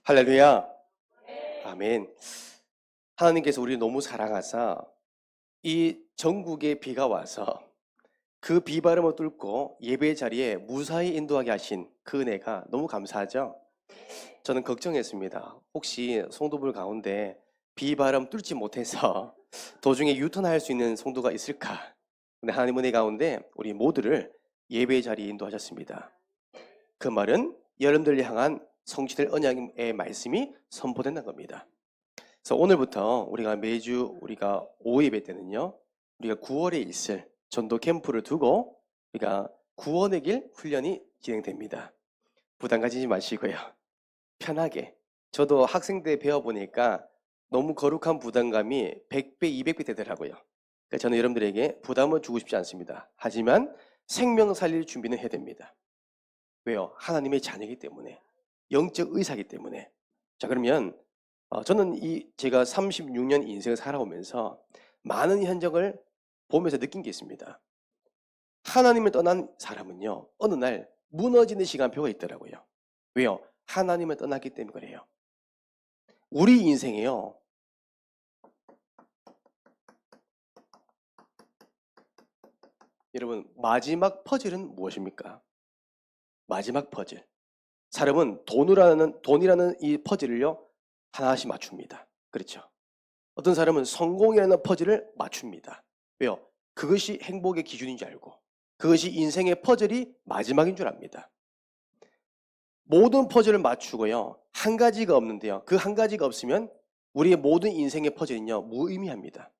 할렐루야. 아멘. 하나님께서 우리를 너무 사랑하사 이 전국에 비가 와서 그 비바람을 뚫고 예배 자리에 무사히 인도하게 하신 그 은혜가 너무 감사하죠. 저는 걱정했습니다. 혹시 성도들 가운데 비바람 뚫지 못해서 도중에 유턴할 수 있는 성도가 있을까? 근데 하나님 은혜 가운데 우리 모두를 예배 자리에 인도하셨습니다. 그 말은 여러분들을 향한 성취될 언약의 말씀이 선포된다는 겁니다. 그래서 오늘부터 우리가 매주 우리가 오후 예배 때는요, 우리가 9월에 있을 전도 캠프를 두고 우리가 구원의 길 훈련이 진행됩니다. 부담 가지지 마시고요. 편하게. 저도 학생 때 배워보니까 너무 거룩한 부담감이 100배, 200배 되더라고요. 그러니까 저는 여러분들에게 부담을 주고 싶지 않습니다. 하지만 생명 살릴 준비는 해야 됩니다. 왜요? 하나님의 자녀이기 때문에. 영적 의사이기 때문에. 자, 그러면 저는 제가 36년 인생을 살아오면서 많은 현장을 보면서 느낀 게 있습니다. 하나님을 떠난 사람은요, 어느 날 무너지는 시간표가 있더라고요. 왜요? 하나님을 떠났기 때문에 그래요. 우리 인생에요, 여러분, 마지막 퍼즐은 무엇입니까? 마지막 퍼즐. 사람은 돈이라는 이 퍼즐을요, 하나씩 맞춥니다. 그렇죠? 어떤 사람은 성공이라는 퍼즐을 맞춥니다. 왜요? 그것이 행복의 기준인 줄 알고, 그것이 인생의 퍼즐이 마지막인 줄 압니다. 모든 퍼즐을 맞추고요, 한 가지가 없는데요, 그 한 가지가 없으면 우리의 모든 인생의 퍼즐은요, 무의미합니다.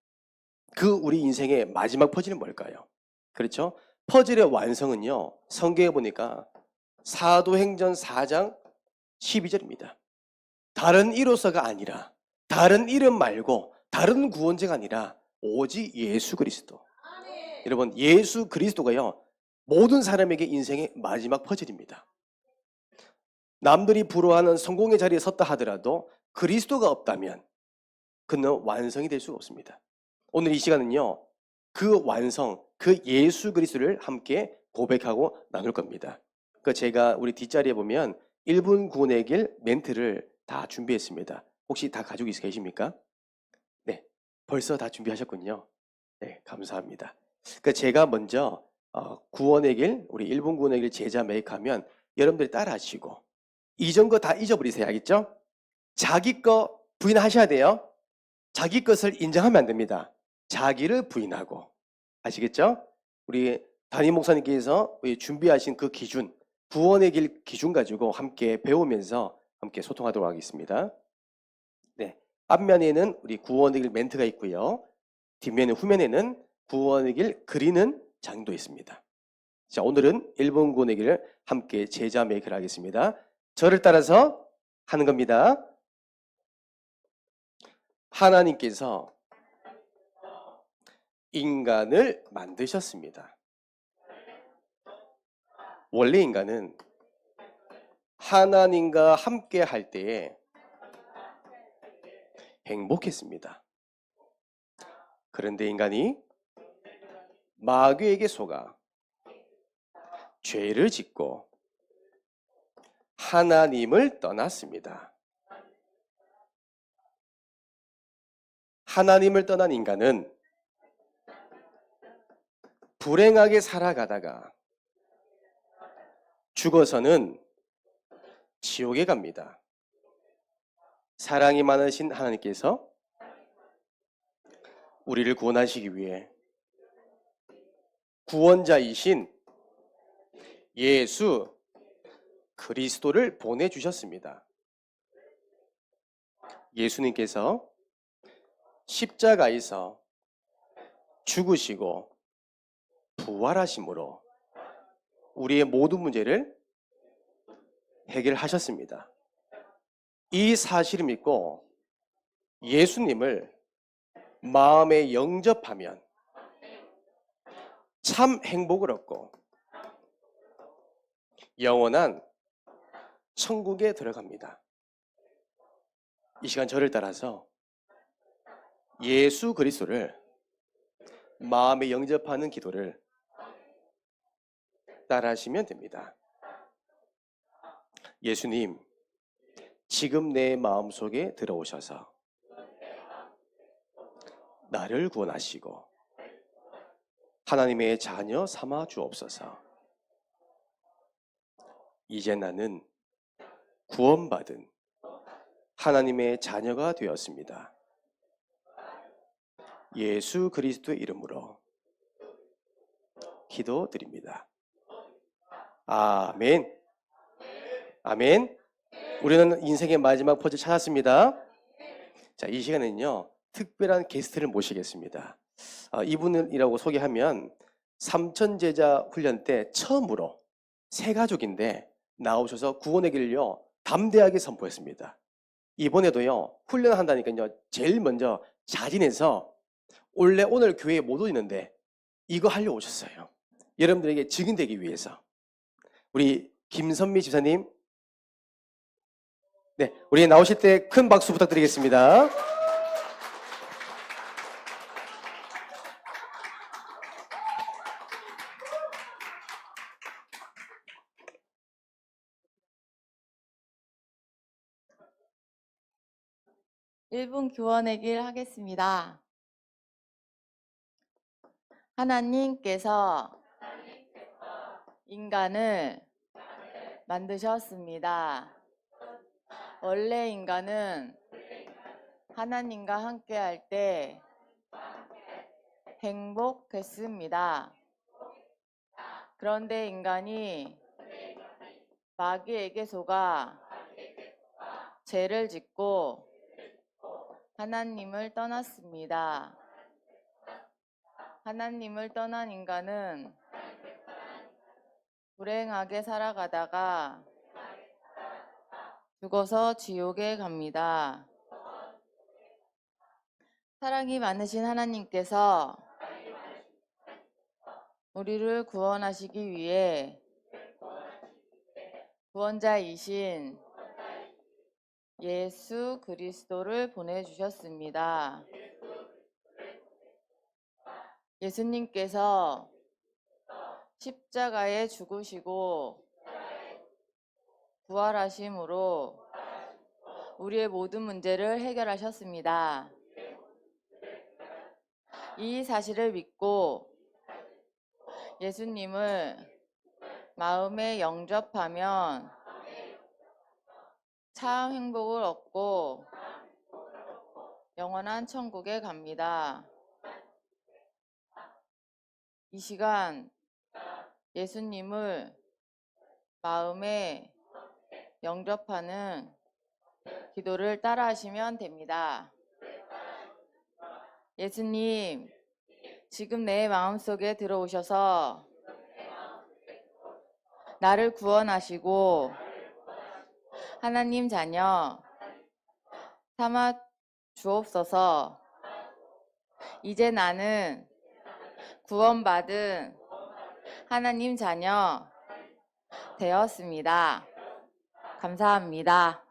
그 우리 인생의 마지막 퍼즐은 뭘까요? 그렇죠? 퍼즐의 완성은요, 성경에 보니까 사도행전 4장 12절입니다. 다른 이로서가 아니라, 다른 이름 말고, 다른 구원자가 아니라 오직 예수 그리스도. 여러분, 예수 그리스도가요, 모든 사람에게 인생의 마지막 퍼즐입니다. 남들이 부러워하는 성공의 자리에 섰다 하더라도 그리스도가 없다면 그는 완성이 될 수가 없습니다. 오늘 이 시간은요, 그 완성, 그 예수 그리스도를 함께 고백하고 나눌 겁니다. 그 제가 우리 뒷자리에 보면 1분 구원의 길 멘트를 다 준비했습니다. 혹시 다 가지고 계십니까? 네, 벌써 다 준비하셨군요. 네, 감사합니다. 그 제가 먼저 구원의 길, 우리 1분 구원의 길 제자 매입하면 여러분들이 따라 하시고 이전 거 다 잊어버리세요. 알겠죠? 자기 거 부인하셔야 돼요. 자기 것을 인정하면 안 됩니다. 자기를 부인하고. 아시겠죠? 우리 담임 목사님께서 준비하신 그 기준, 구원의 길 기준 가지고 함께 배우면서 함께 소통하도록 하겠습니다. 네. 앞면에는 우리 구원의 길 멘트가 있고요. 뒷면에 후면에는 구원의 길 그리는 장도 있습니다. 자, 오늘은 일본 구원의 길을 함께 제자 매기를 하겠습니다. 저를 따라서 하는 겁니다. 하나님께서 인간을 만드셨습니다. 원래 인간은 하나님과 함께 할 때에 행복했습니다. 그런데 인간이 마귀에게 속아 죄를 짓고 하나님을 떠났습니다. 하나님을 떠난 인간은 불행하게 살아가다가 죽어서는 지옥에 갑니다. 사랑이 많으신 하나님께서 우리를 구원하시기 위해 구원자이신 예수 그리스도를 보내주셨습니다. 예수님께서 십자가에서 죽으시고 부활하심으로 우리의 모든 문제를 해결하셨습니다. 이 사실을 믿고 예수님을 마음에 영접하면 참 행복을 얻고 영원한 천국에 들어갑니다. 이 시간 저를 따라서 예수 그리스도를 마음에 영접하는 기도를 따라하시면 됩니다. 예수님, 지금 내 마음속에 들어오셔서 나를 구원하시고 하나님의 자녀 삼아 주옵소서. 이제 나는 구원받은 하나님의 자녀가 되었습니다. 예수 그리스도의 이름으로 기도드립니다. 아멘. 아멘. 우리는 인생의 마지막 퍼즐 찾았습니다. 자, 이 시간에는요, 특별한 게스트를 모시겠습니다. 이분이라고 소개하면 삼천제자 훈련 때 처음으로 세 가족인데 나오셔서 구원의 길을요, 담대하게 선포했습니다. 이번에도요, 훈련한다니까요, 제일 먼저 자진해서 원래 오늘 교회에 못 오는데 이거 하려고 오셨어요. 여러분들에게 증인되기 위해서. 우리 김선미 집사님, 네, 우리 나오실 때 큰 박수 부탁드리겠습니다. 일분 교원의 길 하겠습니다. 하나님께서 인간을 만드셨습니다. 원래 인간은 하나님과 함께 할 때 행복했습니다. 그런데 인간이 마귀에게 속아 죄를 짓고 하나님을 떠났습니다. 하나님을 떠난 인간은 불행하게 살아가다가 죽어서 지옥에 갑니다. 사랑이 많으신 하나님께서 우리를 구원하시기 위해 구원자이신 예수 그리스도를 보내주셨습니다. 예수님께서 십자가에 죽으시고 부활하심으로 우리의 모든 문제를 해결하셨습니다. 이 사실을 믿고 예수님을 마음에 영접하면 참 행복을 얻고 영원한 천국에 갑니다. 이 시간 예수님을 마음에 영접하는 기도를 따라 하시면 됩니다. 예수님, 지금 내 마음속에 들어오셔서 나를 구원하시고 하나님 자녀 삼아 주옵소서. 이제 나는 구원받은 하나님 자녀 되었습니다. 감사합니다.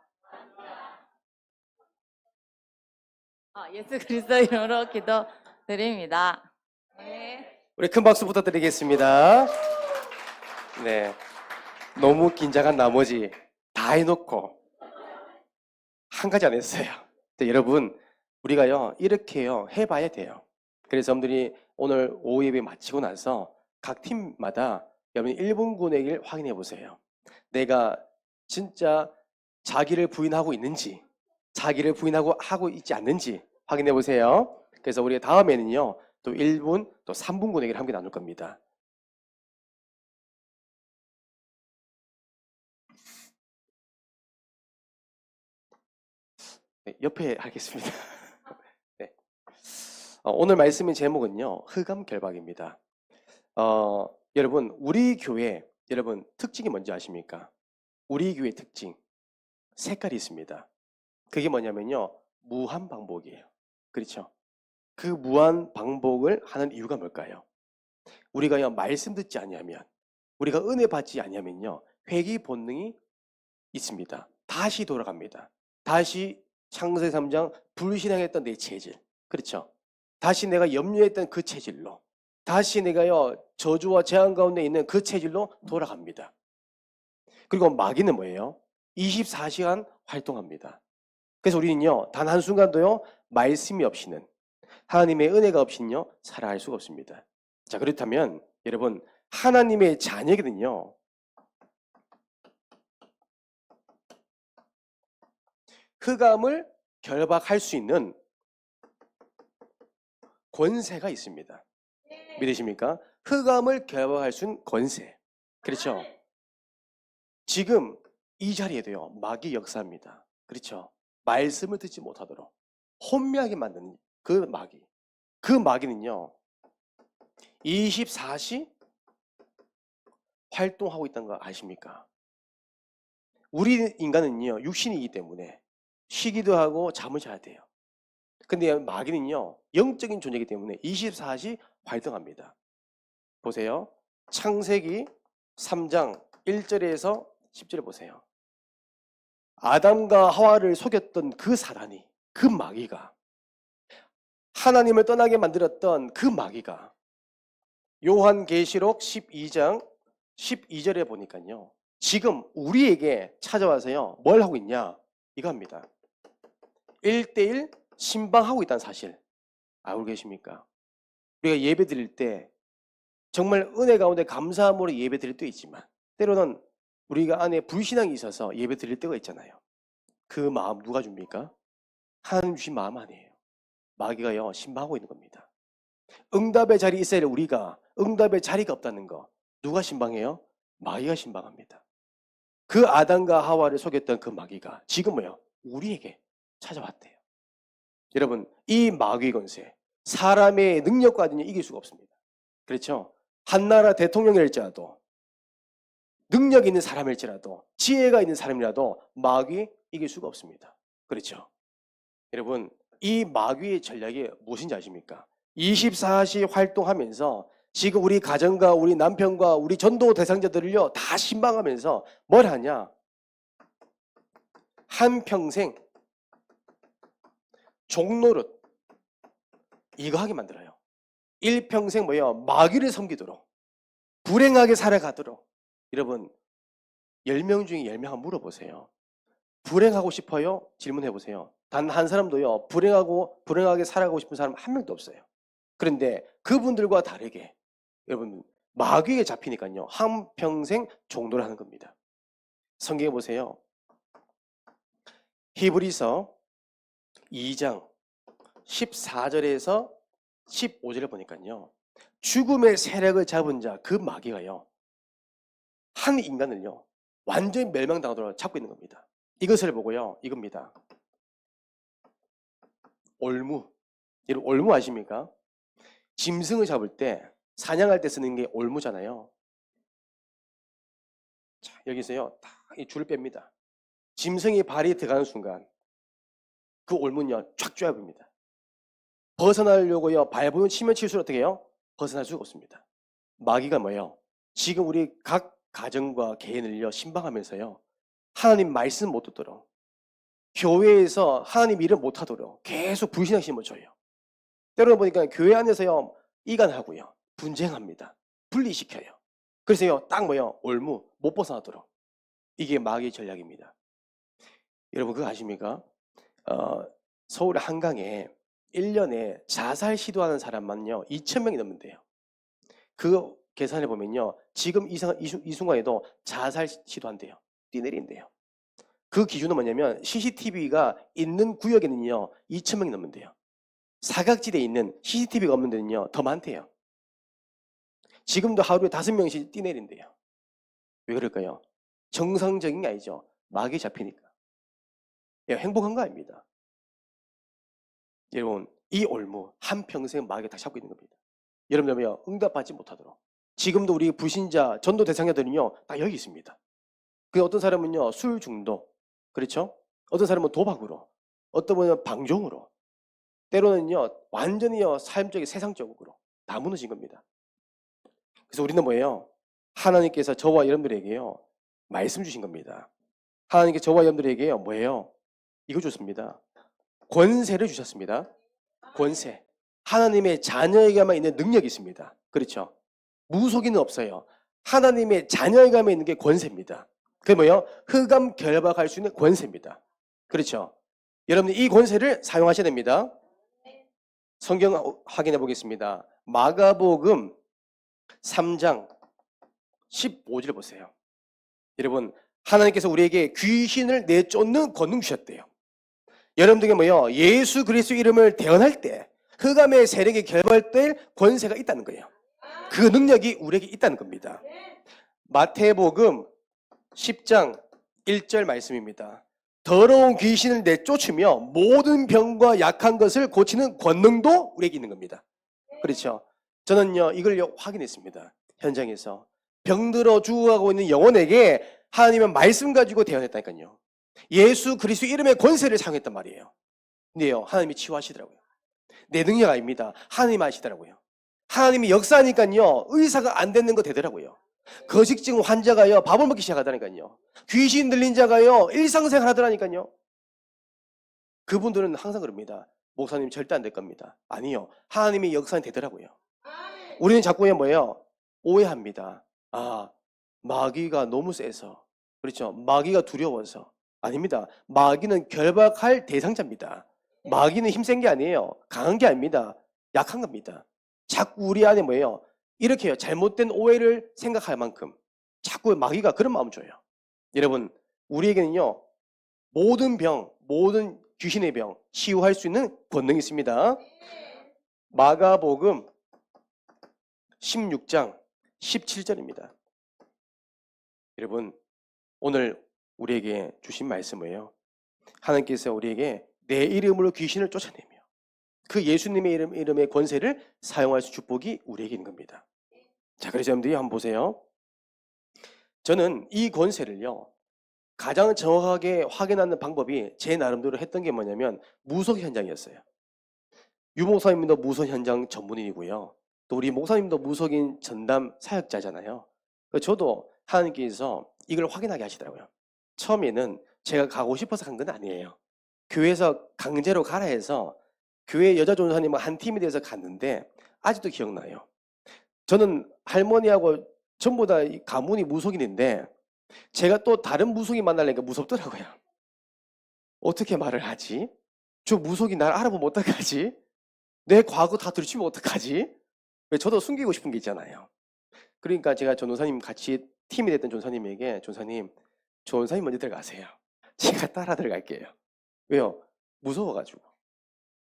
예수 그리스도 이름으로 기도드립니다. 네. 우리 큰 박수 부탁드리겠습니다. 네, 너무 긴장한 나머지 다 해놓고 한 가지 안 했어요. 네, 여러분, 우리가요 이렇게요 해봐야 돼요. 그래서 여러분들이 오늘 오후 예배 마치고 나서 각 팀마다 여러분 1분 구원의 길 확인해 보세요. 내가 진짜 자기를 부인하고 있는지, 자기를 부인하고 있지 않는지 확인해 보세요. 그래서 우리 다음에는요 또 1분 또 3분 구원의 길을 함께 나눌 겁니다. 네, 옆에 하겠습니다. 네. 오늘 말씀의 제목은요 흑암결박입니다. 여러분, 우리 교회 여러분 특징이 뭔지 아십니까? 우리 교회 특징 색깔이 있습니다. 그게 뭐냐면요 무한 반복이에요. 그렇죠? 그 무한 반복을 하는 이유가 뭘까요? 우리가요 말씀 듣지 아니하면, 우리가 은혜 받지 아니하면요 회개 본능이 있습니다. 다시 돌아갑니다. 다시 창세기 3장 불신앙했던 내 체질, 그렇죠? 다시 내가 염려했던 그 체질로, 다시 내가요 저주와 재앙 가운데 있는 그 체질로 돌아갑니다. 그리고 마귀는 뭐예요? 24시간 활동합니다. 그래서 우리는요, 단 한순간도요, 말씀이 없이는, 하나님의 은혜가 없이는요, 살아갈 수가 없습니다. 자, 그렇다면 여러분, 하나님의 자녀에게는요, 흑암을 결박할 수 있는 권세가 있습니다. 믿으십니까? 흑암을 결박할 수 있는 권세. 그렇죠? 지금 이 자리에도요, 마귀 역사입니다. 그렇죠? 말씀을 듣지 못하도록 혼미하게 만드는 그 마귀. 그 마귀는요, 24시 활동하고 있다는 거 아십니까? 우리 인간은요, 육신이기 때문에 쉬기도 하고 잠을 자야 돼요. 근데 마귀는요, 영적인 존재이기 때문에 24시 활동합니다. 보세요. 창세기 3장 1절에서 10절에 보세요. 아담과 하와를 속였던 그 사단이, 그 마귀가, 하나님을 떠나게 만들었던 그 마귀가 요한계시록 12장 12절에 보니까요, 지금 우리에게 찾아와서요, 뭘 하고 있냐? 이거 합니다. 1대1 신방하고 있다는 사실 알고 계십니까? 우리가 예배 드릴 때 정말 은혜 가운데 감사함으로 예배 드릴 때 있지만, 때로는 우리가 안에 불신앙이 있어서 예배 드릴 때가 있잖아요. 그 마음 누가 줍니까? 하나님 주신 마음 아니에요. 마귀가요, 신방하고 있는 겁니다. 응답의 자리에 있어야 할 우리가 응답의 자리가 없다는 거 누가 신방해요? 마귀가 신방합니다. 그 아담과 하와를 속였던 그 마귀가 지금 뭐요? 우리에게 찾아왔대요. 여러분, 이 마귀 권세, 사람의 능력과는 이길 수가 없습니다. 그렇죠? 한 나라 대통령일지라도, 능력 있는 사람일지라도, 지혜가 있는 사람이라도 마귀 이길 수가 없습니다. 그렇죠? 여러분, 이 마귀의 전략이 무엇인지 아십니까? 24시 활동하면서 지금 우리 가정과 우리 남편과 우리 전도 대상자들을요, 다 신방하면서 뭘 하냐? 한평생 종노릇 이거 하게 만들어요. 일평생 뭐예요? 마귀를 섬기도록, 불행하게 살아가도록. 여러분, 10명 중에 10명 한번 물어보세요. 불행하고 싶어요? 질문해 보세요. 단 한 사람도요, 불행하게 살아가고 싶은 사람 한 명도 없어요. 그런데 그분들과 다르게 여러분, 마귀에 잡히니까요, 한평생 종노를 하는 겁니다. 성경에 보세요. 히브리서 2장 14절에서 15절에 보니까요, 죽음의 세력을 잡은 자, 그 마귀가요, 한 인간을요, 완전히 멸망당하도록 잡고 있는 겁니다. 이것을 보고요, 이겁니다. 올무. 여러분, 올무 아십니까? 짐승을 잡을 때, 사냥할 때 쓰는 게 올무잖아요. 자, 여기서요, 다 이 줄을 뺍니다. 짐승이 발이 들어가는 순간, 그 올무는요, 쫙 쪼여봅니다. 벗어나려고요, 발부는 치면 칠수록 어떻게 해요? 벗어날 수가 없습니다. 마귀가 뭐예요? 지금 우리 각 가정과 개인을요, 신방하면서요, 하나님 말씀 못 듣도록, 교회에서 하나님 일을 못 하도록 계속 불신앙 심어줘요. 때로는 보니까 교회 안에서요, 이간하고요, 분쟁합니다. 분리시켜요. 그래서요, 딱 뭐예요? 올무, 못 벗어나도록. 이게 마귀의 전략입니다. 여러분, 그거 아십니까? 서울 한강에 1년에 자살 시도하는 사람만요, 2,000명이 넘는데요. 그 계산해 보면요, 지금 이 순간에도 자살 시도한대요. 뛰내린대요. 그 기준은 뭐냐면 CCTV가 있는 구역에는요, 2,000명이 넘는데요. 사각지대에 있는 CCTV가 없는 데는요, 더 많대요. 지금도 하루에 5명씩 뛰내린대요. 왜 그럴까요? 정상적인 게 아니죠. 마귀 잡히니까. 행복한 거 아닙니다. 여러분, 이 올무 한평생 마귀가 다 잡고 있는 겁니다. 여러분들은요, 응답받지 못하도록. 지금도 우리 불신자, 전도 대상자들은요, 다 여기 있습니다. 그 어떤 사람은요, 술 중독, 그렇죠? 어떤 사람은 도박으로, 어떤 분은 방종으로, 때로는요, 완전히요, 삶적인 세상적으로 다 무너진 겁니다. 그래서 우리는 뭐예요? 하나님께서 저와 여러분들에게요, 말씀 주신 겁니다. 하나님께 저와 여러분들에게요, 뭐예요? 이거 줬습니다. 권세를 주셨습니다. 권세. 하나님의 자녀에게만 있는 능력이 있습니다. 그렇죠? 무속인은 없어요. 하나님의 자녀에게만 있는 게 권세입니다. 그게 뭐예요? 흑암 결박할 수 있는 권세입니다. 그렇죠? 여러분 이 권세를 사용하셔야 됩니다. 성경 확인해 보겠습니다. 마가복음 3장 15절 보세요. 여러분 하나님께서 우리에게 귀신을 내쫓는 권능 주셨대요. 여러분들에게 뭐예요? 예수 그리스도 이름을 대언할 때 흑암의 세력이 결박될 권세가 있다는 거예요. 그 능력이 우리에게 있다는 겁니다. 마태복음 10장 1절 말씀입니다. 더러운 귀신을 내쫓으며 모든 병과 약한 것을 고치는 권능도 우리에게 있는 겁니다. 그렇죠? 저는요 이걸 확인했습니다. 현장에서 병들어 죽어가고 있는 영혼에게 하나님은 말씀 가지고 대언했다니까요. 예수 그리스도 이름의 권세를 사용했단 말이에요. 근데요 하나님이 치유하시더라고요. 내 능력 아닙니다. 하나님 하시더라고요. 하나님이 역사하니까요 의사가 안 되는 거 되더라고요. 거식증 환자가요 밥을 먹기 시작하다니까요. 귀신 들린 자가요 일상생활 하더라니까요. 그분들은 항상 그럽니다. 목사님 절대 안 될 겁니다. 아니요. 하나님이 역사는 되더라고요. 우리는 자꾸 뭐예요? 오해합니다. 아, 마귀가 너무 세서. 그렇죠? 마귀가 두려워서. 아닙니다. 마귀는 결박할 대상자입니다. 마귀는 힘센 게 아니에요. 강한 게 아닙니다. 약한 겁니다. 자꾸 우리 안에 뭐예요? 이렇게요. 잘못된 오해를 생각할 만큼 자꾸 마귀가 그런 마음 줘요. 여러분, 우리에게는요. 모든 병, 모든 귀신의 병 치유할 수 있는 권능이 있습니다. 마가복음 16장 17절입니다. 여러분, 오늘 우리에게 주신 말씀이에요. 하나님께서 우리에게 내 이름으로 귀신을 쫓아내며 그 예수님의 이름의 권세를 사용할 수 축복이 우리에게 있는 겁니다. 자, 그래서 여러분들이 한번 보세요. 저는 이 권세를요. 가장 정확하게 확인하는 방법이 제 나름대로 했던 게 뭐냐면 무속 현장이었어요. 유 목사님도 무속 현장 전문인이고요. 또 우리 목사님도 무속인 전담 사역자잖아요. 저도 하나님께서 이걸 확인하게 하시더라고요. 처음에는 제가 가고 싶어서 간 건 아니에요. 교회에서 강제로 가라 해서 교회 여자 전도사님과 한 팀이 돼서 갔는데 아직도 기억나요. 저는 할머니하고 전부 다 가문이 무속인인데 제가 또 다른 무속인 만나려니까 무섭더라고요. 어떻게 말을 하지? 저 무속인 날 알아보면 어떡하지? 내 과거 다 들추면 어떡하지? 왜 저도 숨기고 싶은 게 있잖아요. 그러니까 제가 전도사님 같이 팀이 됐던 전도사님에게 전도사님 먼저 들어가세요. 제가 따라 들어갈게요. 왜요? 무서워가지고.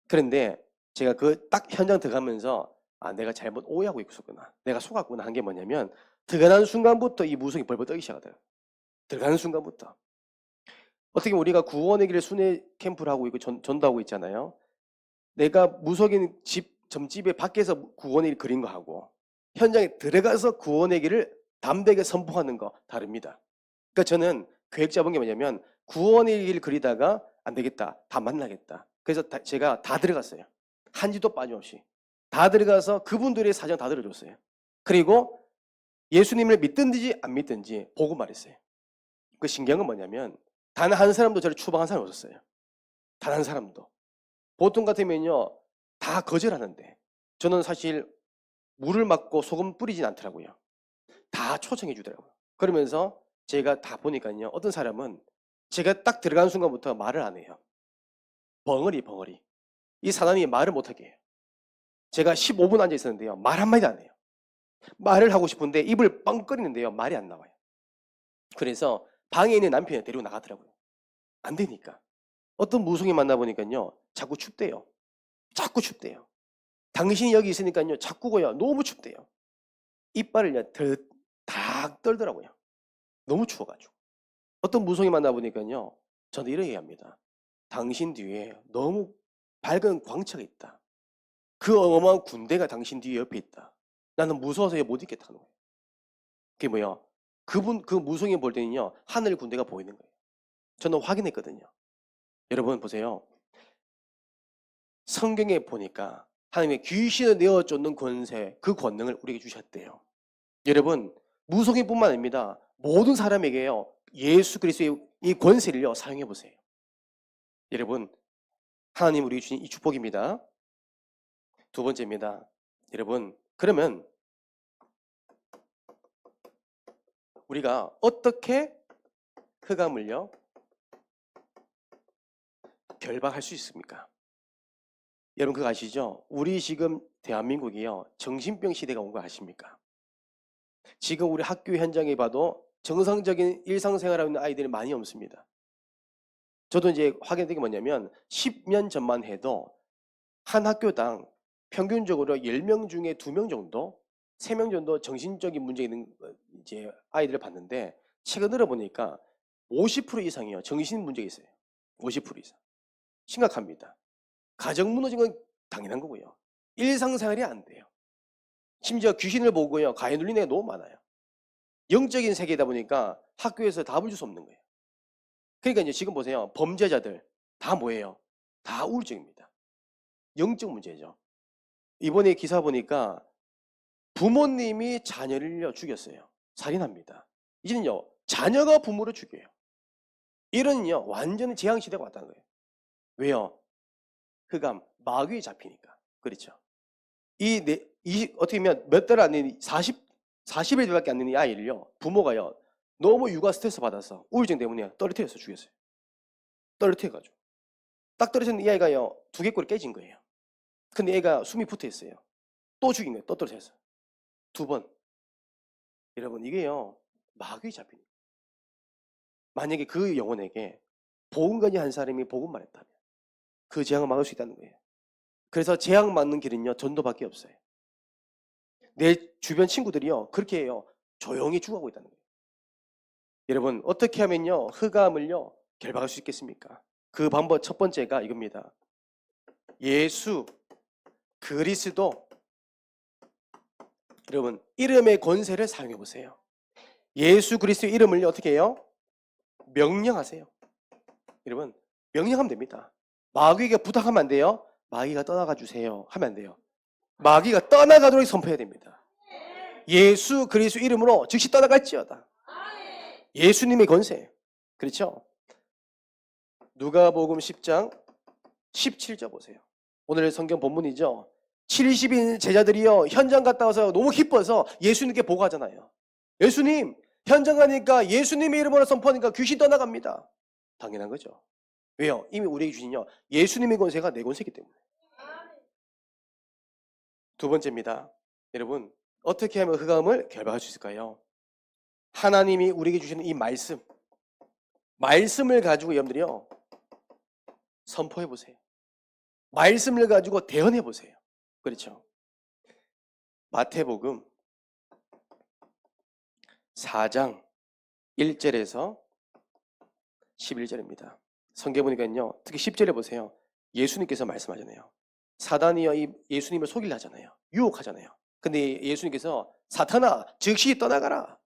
그런데 제가 그 딱 현장 들어가면서 아 내가 잘못 오해하고 있었구나. 내가 속았구나 한 게 뭐냐면 들어가는 순간부터 이 무속이 벌벌 떨기 시작하더라고요. 들어가는 순간부터. 어떻게 보면 우리가 구원의 길을 순회 캠프를 하고 있고 전도하고 있잖아요. 내가 무속인 점집에 밖에서 구원의 길 그린 거 하고 현장에 들어가서 구원의 길을 담대하게 선포하는 거 다릅니다. 그러니까 저는 계획 잡은 게 뭐냐면 구원의 길 그리다가 안 되겠다. 다 만나겠다. 그래서 제가 다 들어갔어요. 한지도 빠짐없이. 다 들어가서 그분들의 사정 다 들어줬어요. 그리고 예수님을 믿든지 안 믿든지 보고 말했어요. 그 신기한 건 뭐냐면 단 한 사람도 저를 추방한 사람이 없었어요. 단 한 사람도. 보통 같으면요. 다 거절하는데 저는 사실 물을 맞고 소금 뿌리진 않더라고요. 다 초청해 주더라고요. 그러면서 제가 다 보니까요. 어떤 사람은 제가 딱 들어간 순간부터 말을 안 해요. 벙어리. 이 사람이 말을 못하게 해요. 제가 15분 앉아 있었는데요. 말 한마디도 안 해요. 말을 하고 싶은데 입을 뻥거리는데요. 말이 안 나와요. 그래서 방에 있는 남편이 데리고 나가더라고요. 안 되니까. 어떤 무속인 만나보니까요. 자꾸 춥대요. 자꾸 춥대요. 당신이 여기 있으니까요. 자꾸고요. 너무 춥대요. 이빨을 탁 떨더라고요. 너무 추워가지고. 어떤 무속인 만나보니까요. 저는 이렇게 얘기합니다. 당신 뒤에 너무 밝은 광채가 있다. 그 어마어마한 군대가 당신 뒤에 옆에 있다. 나는 무서워서 못 있겠다는 거예요. 그게 뭐야? 그 무속인 볼 때는요. 하늘 군대가 보이는 거예요. 저는 확인했거든요. 여러분 보세요. 성경에 보니까 하나님의 귀신을 내어 쫓는 권세, 그 권능을 우리에게 주셨대요. 여러분, 무속인뿐만 아닙니다. 모든 사람에게요. 예수 그리스도의 이 권세를요. 사용해 보세요. 여러분, 하나님 우리에게 주신 이 축복입니다. 두 번째입니다. 여러분, 그러면 우리가 어떻게 흑암을요 결박할 수 있습니까? 여러분 그거 아시죠? 우리 지금 대한민국이요 정신병 시대가 온 거 아십니까? 지금 우리 학교 현장에 봐도 정상적인 일상생활하고 있는 아이들이 많이 없습니다. 저도 이제 확인된 게 뭐냐면 10년 전만 해도 한 학교당 평균적으로 10명 중에 2명 정도, 3명 정도 정신적인 문제 있는 이제 아이들을 봤는데 최근 들어보니까 50% 이상이요. 정신 문제가 있어요. 50% 이상. 심각합니다. 가정 무너진 건 당연한 거고요. 일상생활이 안 돼요. 심지어 귀신을 보고요. 가해 눌린 애가 너무 많아요. 영적인 세계이다 보니까 학교에서 답을 줄 수 없는 거예요. 그러니까 이제 지금 보세요. 범죄자들 다 뭐예요? 다 우울증입니다. 영적 문제죠. 이번에 기사 보니까 부모님이 자녀를 죽였어요. 살인합니다. 이제는요, 자녀가 부모를 죽여요. 이런요, 완전히 재앙시대가 왔다는 거예요. 왜요? 흑암, 마귀에 잡히니까. 그렇죠. 어떻게 보면 몇 달 안 된 40일밖에 안 된 이 아이를요, 부모가요, 너무 육아 스트레스 받아서 우울증 때문에 떨어뜨려서 죽였어요. 떨어뜨려가지고. 딱 떨어졌는데 이 아이가요, 두개골이 깨진 거예요. 근데 애가 숨이 붙어 있어요. 또 죽인 거예요. 또 떨어져서. 2번. 여러분, 이게요, 마귀에 잡히는 거예요. 만약에 그 영혼에게 보험관이 한 사람이 복음만 했다면 그 재앙을 막을 수 있다는 거예요. 그래서 재앙 막는 길은요, 전도밖에 없어요. 내 주변 친구들이요, 그렇게 해요. 조용히 죽어가고 있다는 거예요. 여러분, 어떻게 하면요, 흑암을요, 결박할 수 있겠습니까? 그 방법 첫 번째가 이겁니다. 예수, 그리스도, 여러분, 이름의 권세를 사용해 보세요. 예수 그리스도 이름을 어떻게 해요? 명령하세요. 여러분, 명령하면 됩니다. 마귀에게 부탁하면 안 돼요. 마귀가 떠나가 주세요 하면 안 돼요. 마귀가 떠나가도록 선포해야 됩니다. 예수 그리스도 이름으로 즉시 떠나갈지어다. 예수님의 권세. 그렇죠? 누가복음 10장 17절 보세요. 오늘의 성경 본문이죠. 70인 제자들이요, 현장 갔다 와서 너무 기뻐서 예수님께 보고하잖아요. 예수님, 현장 가니까 예수님의 이름으로 선포하니까 귀신 떠나갑니다. 당연한 거죠. 왜요? 이미 우리에게 주신요, 예수님의 권세가 내 권세이기 때문에. 두 번째입니다. 여러분, 어떻게 하면 흑암을 결박할 수 있을까요? 하나님이 우리에게 주시는 이 말씀을 가지고 여러분들이요, 선포해 보세요. 말씀을 가지고 대언해 보세요. 그렇죠? 마태복음 4장 1절에서 11절입니다. 성경 보니까요, 특히 10절에 보세요. 예수님께서 말씀하잖아요. 사단이요, 이 예수님을 속이려 하잖아요. 유혹하잖아요. 근데 예수님께서 사탄아, 즉시 떠나가라.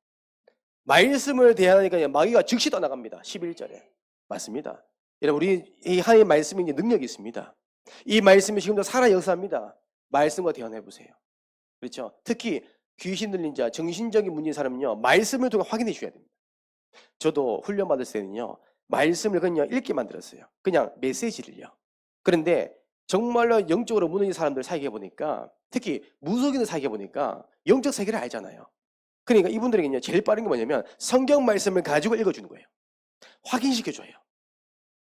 말씀을 대하니까 마귀가 즉시 떠나갑니다. 11절에. 맞습니다. 여러분, 우리 이 하나님의 말씀이 이제 능력이 있습니다. 이 말씀이 지금도 살아 역사합니다. 말씀과 대언해 보세요. 그렇죠? 특히 귀신 들린 자, 정신적인 문제인 사람은요, 말씀을 통해 확인해 주셔야 됩니다. 저도 훈련 받을 때는요, 말씀을 그냥 읽게 만들었어요. 그냥 메시지를요. 그런데 정말로 영적으로 무너진 사람들 사이에 보니까, 특히 무속인들 사이에 보니까 영적 세계를 알잖아요. 그러니까 이분들에게는요, 제일 빠른 게 뭐냐면 성경 말씀을 가지고 읽어주는 거예요. 확인시켜줘요.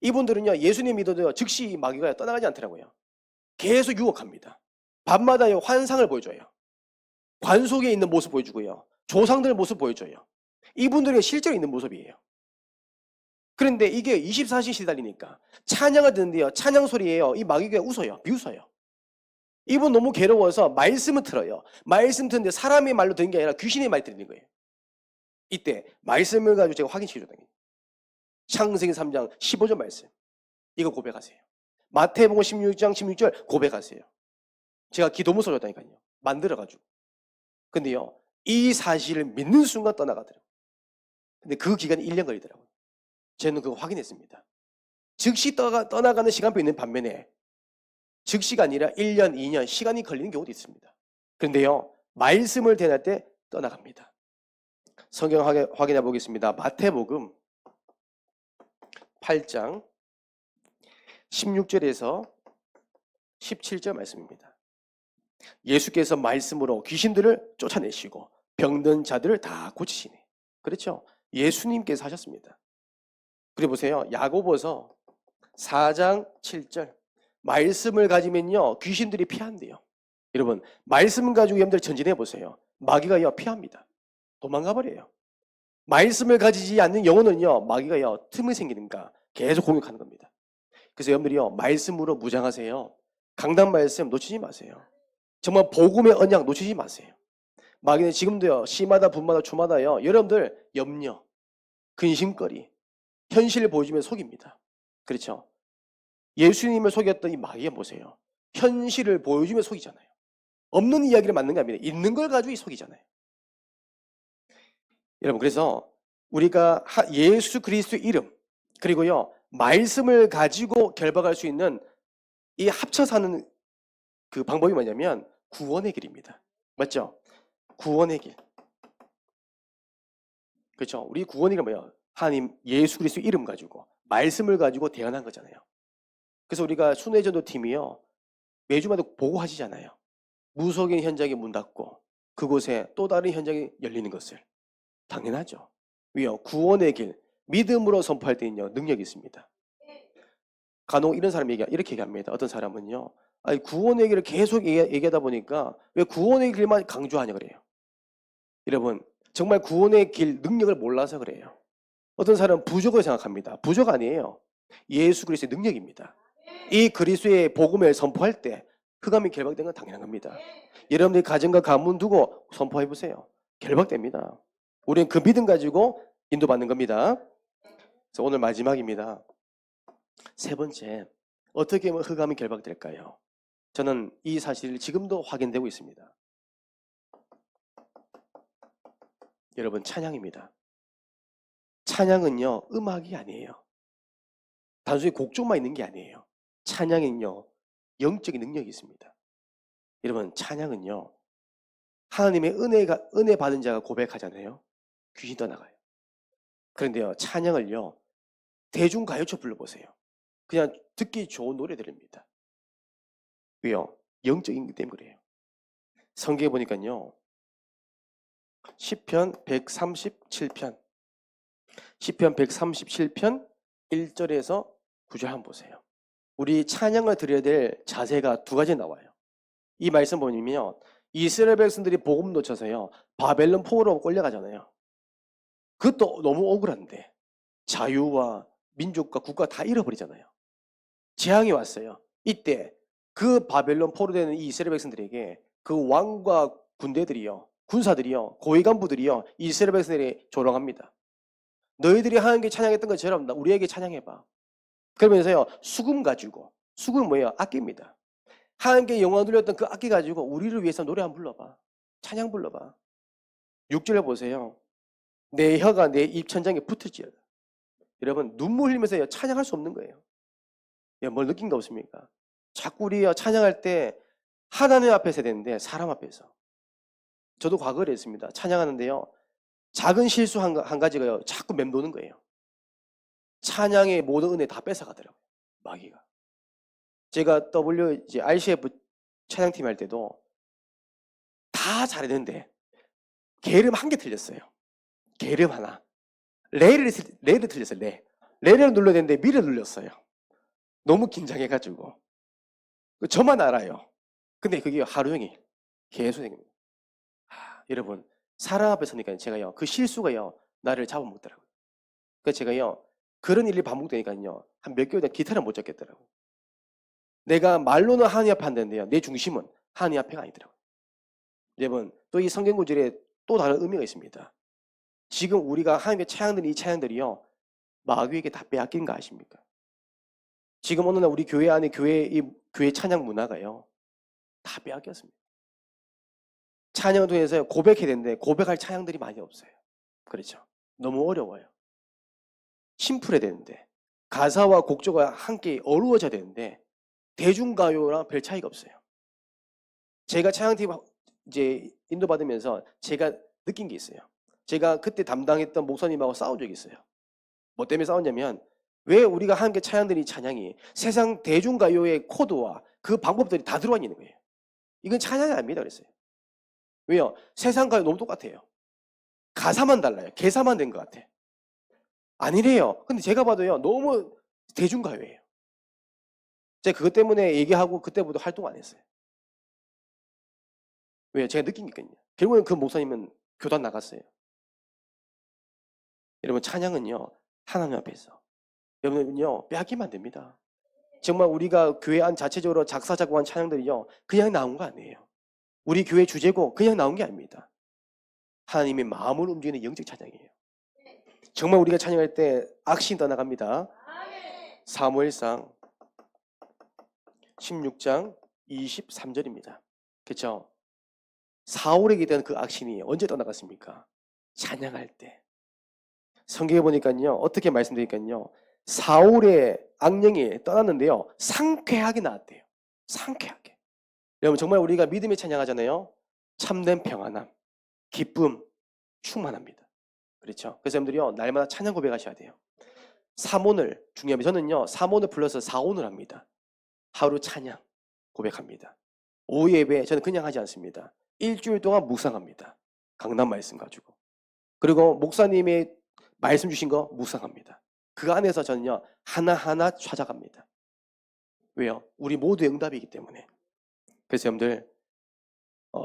이분들은요, 예수님 믿어도 즉시 마귀가 떠나가지 않더라고요. 계속 유혹합니다. 밤마다 환상을 보여줘요. 관 속에 있는 모습 보여주고요. 조상들 모습 보여줘요. 이분들이 실제로 있는 모습이에요. 그런데 이게 24시간 시달리니까 찬양을 듣는데요, 찬양 소리에요, 이 마귀가 웃어요. 비웃어요. 이분 너무 괴로워서 말씀을 틀어요. 말씀 듣는데 사람의 말로 듣는 게 아니라 귀신의 말 듣는 거예요. 이때 말씀을 가지고 제가 확인시켜줬다는 거예요. 창세기 3장 15절 말씀, 이거 고백하세요. 마태복음 16장 16절 고백하세요. 제가 기도문 써줬다니까요. 만들어가지고. 근데요, 이 사실을 믿는 순간 떠나가더라고요. 근데 그 기간이 1년 걸리더라고요. 저는 그거 확인했습니다. 즉시 떠나가는 시간표 있는 반면에 즉시가 아니라 1년, 2년 시간이 걸리는 경우도 있습니다. 그런데요, 말씀을 대할 때 떠나갑니다. 성경 확인해 보겠습니다. 마태복음 8장 16절에서 17절 말씀입니다. 예수께서 말씀으로 귀신들을 쫓아내시고 병든 자들을 다 고치시네. 그렇죠? 예수님께서 하셨습니다. 그래 보세요. 야고보서 4장 7절. 말씀을 가지면요 귀신들이 피한대요. 여러분 말씀 가지고 여러분들 전진해 보세요. 마귀가요 피합니다. 도망가 버려요. 말씀을 가지지 않는 영혼은요 마귀가요 틈이 생기니까 계속 공격하는 겁니다. 그래서 여러분들이요 말씀으로 무장하세요. 강단 말씀 놓치지 마세요. 정말 복음의 언약 놓치지 마세요. 마귀는 지금도요 시마다 분마다 초마다요 여러분들 염려, 근심거리, 현실을 보여주면 속입니다. 그렇죠? 예수님을 속였던 이 마귀가 보세요. 현실을 보여주면 속이잖아요. 없는 이야기를 맞는 게 아니라 있는 걸 가지고 속이잖아요. 여러분 그래서 우리가 예수 그리스도 이름 그리고요 말씀을 가지고 결박할 수 있는 이 합쳐 사는 그 방법이 뭐냐면 구원의 길입니다. 맞죠? 구원의 길. 그렇죠? 우리 구원의 길은 뭐예요? 하나님 예수 그리스도 이름 가지고 말씀을 가지고 대언한 거잖아요. 그래서 우리가 순회전도 팀이요 매주마다 보고하시잖아요. 무속인 현장에 문 닫고 그곳에 또 다른 현장이 열리는 것을. 당연하죠. 왜요? 구원의 길, 믿음으로 선포할 때는요 능력이 있습니다. 간혹 이런 사람이 이렇게 얘기합니다. 어떤 사람은요, 아니 구원의 길을 계속 얘기하다 보니까 왜 구원의 길만 강조하냐 그래요. 여러분 정말 구원의 길 능력을 몰라서 그래요. 어떤 사람은 부족을 생각합니다. 부족 아니에요. 예수 그리스도의 능력입니다. 이 그리스도의 복음을 선포할 때 흑암이 결박된 건 당연한 겁니다. 여러분들이 가정과 가문 두고 선포해 보세요. 결박됩니다. 우리는 그 믿음 가지고 인도받는 겁니다. 그래서 오늘 마지막입니다. 세 번째, 어떻게 하면 흑암이 결박될까요? 저는 이 사실을 지금도 확인되고 있습니다. 여러분 찬양입니다. 찬양은요 음악이 아니에요. 단순히 곡조만 있는 게 아니에요. 찬양은요 영적인 능력이 있습니다. 여러분 찬양은요 하나님의 은혜 받은 자가 고백하잖아요. 귀신 떠나가요. 그런데요 찬양을요 대중가요처럼 불러보세요. 그냥 듣기 좋은 노래들입니다. 왜요? 영적이기 때문에 그래요. 성경에 보니까요 시편 137편 1절에서 9절 한번 보세요. 우리 찬양을 드려야 될 자세가 두 가지 나와요. 이 말씀 보면요 이스라엘 백성들이 복음 놓쳐서요 바벨론 포로로 끌려가잖아요. 그것도 너무 억울한데 자유와 민족과 국가 다 잃어버리잖아요. 재앙이 왔어요. 이때 그 바벨론 포로되는 이 이스라엘 백성들에게 그 왕과 군대들이요 군사들이요 고위 간부들이요 이스라엘 백성들이 조롱합니다. 너희들이 하나님께 찬양했던 것처럼 우리에게 찬양해봐. 그러면서요 수금 가지고, 수금은 뭐예요? 악기입니다. 하나님께 영광 돌렸던 그 악기 가지고 우리를 위해서 노래 한번 불러봐. 찬양 불러봐. 6절에 보세요. 내 혀가 내 입 천장에 붙을지어다. 여러분 눈물 흘리면서 찬양할 수 없는 거예요. 뭘 느낀 거 없습니까? 자꾸 우리 찬양할 때 하나님 앞에서 해야 되는데 사람 앞에서. 저도 과거에 했습니다. 찬양하는데요 작은 실수 한 가지가요 자꾸 맴도는 거예요. 찬양의 모든 은혜 다 뺏어가더라고요. 마귀가. 제가 RCF 찬양팀 할 때도 다 잘했는데 게름 한 개 틀렸어요. 게름 하나. 레를 틀렸어요. 레를 눌러야 되는데 미를 눌렸어요. 너무 긴장해가지고. 저만 알아요. 근데 그게 하루 종일 계속 생깁니다. 여러분 사람 앞에 서니까 제가요 그 실수가요 나를 잡아먹더라고요. 그래서 제가요 그런 일이 반복되니까요 한 몇 개월 동안 기타를 못 잡겠더라고요. 내가 말로는 하나님 앞에 한다는데요 내 중심은 하나님 앞에가 아니더라고요. 여러분 또 이 성경 구절에 또 다른 의미가 있습니다. 지금 우리가 하나님께 찬양드린 이 찬양들이요 마귀에게 다 빼앗긴 거 아십니까? 지금 어느 날 우리 교회 안에 교회 찬양 문화가요 다 빼앗겼습니다. 찬양을 통해서 고백해야 되는데 고백할 찬양들이 많이 없어요. 그렇죠? 너무 어려워요. 심플해야 되는데 가사와 곡조가 함께 어우러져야 되는데 대중가요랑 별 차이가 없어요. 제가 찬양팀 이제 인도받으면서 제가 느낀 게 있어요. 제가 그때 담당했던 목사님하고 싸운 적이 있어요. 뭐 때문에 싸웠냐면 왜 우리가 함께 찬양드린 찬양이 세상 대중가요의 코드와 그 방법들이 다 들어와 있는 거예요. 이건 찬양이 아닙니다 그랬어요. 왜요? 세상 가요 너무 똑같아요. 가사만 달라요. 개사만 된 것 같아. 아니래요. 근데 제가 봐도요, 너무 대중가요예요. 제가 그것 때문에 얘기하고 그때부터 활동 안 했어요. 왜? 제가 느끼니까요. 결국엔 그 목사님은 교단 나갔어요. 여러분, 찬양은요, 하나님 앞에서. 여러분은요, 빼앗기면 안 됩니다. 정말 우리가 교회 안 자체적으로 작사, 작곡한 찬양들이요, 그냥 나온 거 아니에요. 우리 교회 주제곡 그냥 나온 게 아닙니다. 하나님의 마음을 움직이는 영적 찬양이에요. 정말 우리가 찬양할 때 악신 떠나갑니다. 사무엘상 16장 23절입니다. 그렇죠? 사울에게 대한 그 악신이 언제 떠나갔습니까? 찬양할 때. 성경에 보니까요, 어떻게 말씀드리니까요, 사울의 악령이 떠났는데요, 상쾌하게 나왔대요. 상쾌하게. 여러분, 정말 우리가 믿음의 찬양하잖아요. 참된 평안함, 기쁨, 충만합니다. 그렇죠? 그래서 여러분들이요, 날마다 찬양 고백하셔야 돼요. 삼온을 중요합니다. 저는요, 삼온을 플러스 사온을 합니다. 하루 찬양 고백합니다. 오후 예배 저는 그냥 하지 않습니다. 일주일 동안 묵상합니다. 강단 말씀 가지고. 그리고 목사님이 말씀 주신 거 묵상합니다. 그 안에서 저는요, 하나하나 찾아갑니다. 왜요? 우리 모두의 응답이기 때문에. 그래서 여러분들,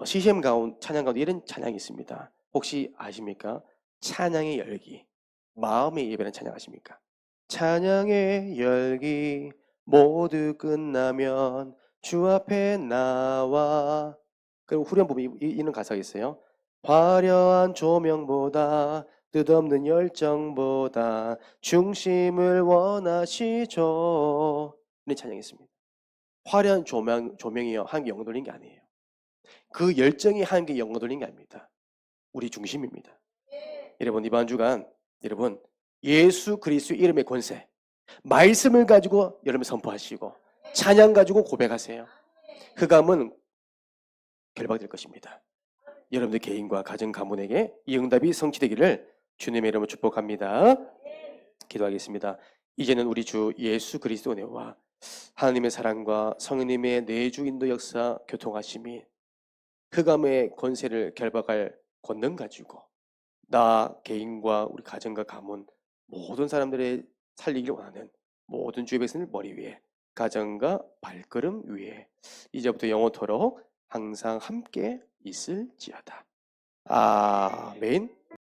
CCM 가운데, 찬양 가운데 이런 찬양이 있습니다. 혹시 아십니까? 찬양의 열기. 마음의 예배는 찬양하십니까? 찬양의 열기 모두 끝나면 주 앞에 나와. 그리고 후렴 부분에 이런 가사가 있어요. 화려한 조명보다 뜻없는 열정보다 중심을 원하시죠. 이런 찬양이 있습니다. 화려한 조명이요, 한 개 영어 돌린 게 아니에요. 그 열정이 한 개 영어 돌린 게 아닙니다. 우리 중심입니다. 여러분, 이번 주간 여러분, 예수 그리스도의 이름의 권세, 말씀을 가지고 여러분 선포하시고 찬양 가지고 고백하세요. 흑암은 결박될 것입니다. 여러분들 개인과 가정 가문에게 이 응답이 성취되기를 주님의 이름으로 축복합니다. 기도하겠습니다. 이제는 우리 주 예수 그리스도 은혜와 하나님의 사랑과 성령님의 내주 인도 역사 교통하심이 흑암의 권세를 결박할 권능 가지고 나 개인과 우리 가정과 가문 모든 사람들의 살리기를 원하는 모든 주의 백성을 머리 위에 가정과 발걸음 위에 이제부터 영원토록 항상 함께 있을지어다. 아멘.